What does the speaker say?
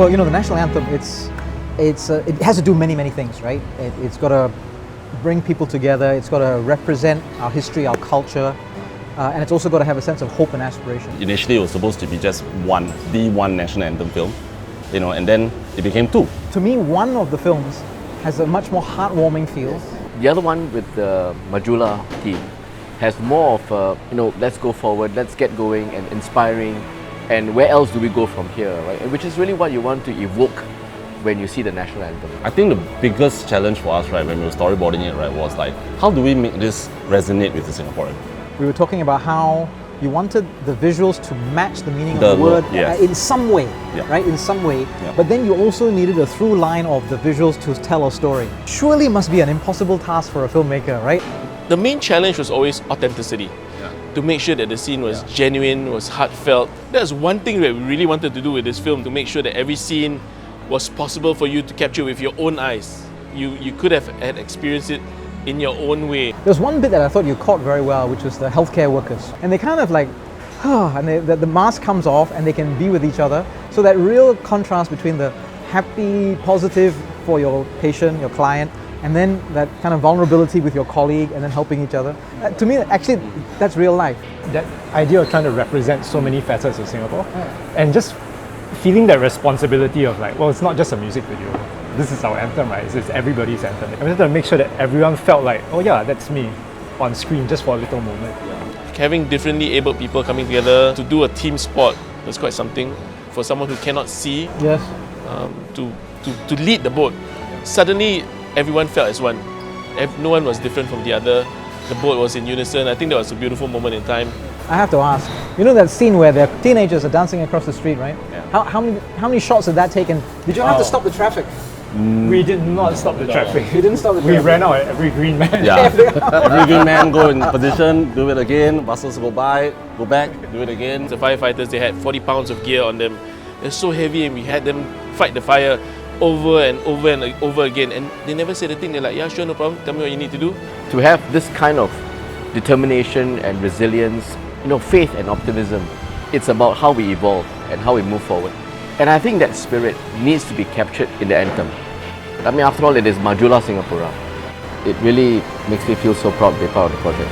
Well, you know, the national anthem, it has to do many things, right? It's got to bring people together. It's got to represent our history, our culture, and it's also got to have a sense of hope and aspiration. Initially, it was supposed to be just the one national anthem film, you know, and then it became two. To me, one of the films has a much more heartwarming feel. The other one with the Majulah team has more of a, let's go forward, let's get going and inspiring, and where else do we go from here, right? And which is really what you want to evoke when you see the national anthem. I think the biggest challenge for us, right, when we were storyboarding it, right, was like, how do we make this resonate with the Singaporean? We were talking about how you wanted the visuals to match the meaning of the word, word yes. in some way, Yeah. right? In some way. Yeah. But then you also needed a through line of the visuals to tell a story. Surely must be an impossible task for a filmmaker, right? The main challenge was always authenticity. To make sure that the scene was genuine, was heartfelt. That's one thing that we really wanted to do with this film, to make sure that every scene was possible for you to capture with your own eyes. You could have had experienced it in your own way. There's one bit that I thought you caught very well, which was the healthcare workers. And they kind of like, and the mask comes off and they can be with each other. So that real contrast between the happy, positive for your patient, your client, and then that kind of vulnerability with your colleague and then helping each other. To me, actually, that's real life. That idea of trying to represent so many facets of Singapore and just feeling that responsibility of like, well, it's not just a music video. This is our anthem, right? It's everybody's anthem. I wanted to make sure that everyone felt like, oh yeah, that's me on screen just for a little moment. Having differently abled people coming together to do a team sport was quite something. For someone who cannot see, Yes. to lead the boat. Suddenly, everyone felt as one. No one was different from the other. The boat was in unison. I think that was a beautiful moment in time. I have to ask, you know that scene where the teenagers are dancing across the street, right? Yeah. How many shots did that take? And did you have to stop the traffic? We did not stop the traffic. You didn't stop the We traffic? ran out at every green man. Yeah. Every green man go in position, do it again, buses go by, go back, do it again. The firefighters, they had 40 pounds of gear on them. They're so heavy and we had them fight the fire over and over again. And they never said a thing. They're like, yeah, sure, no problem. Tell me what you need to do. To have this kind of determination and resilience, faith and optimism, it's about how we evolve and how we move forward. And I think that spirit needs to be captured in the anthem. I mean, after all, it is Majulah Singapura. It really makes me feel so proud to be part of the project.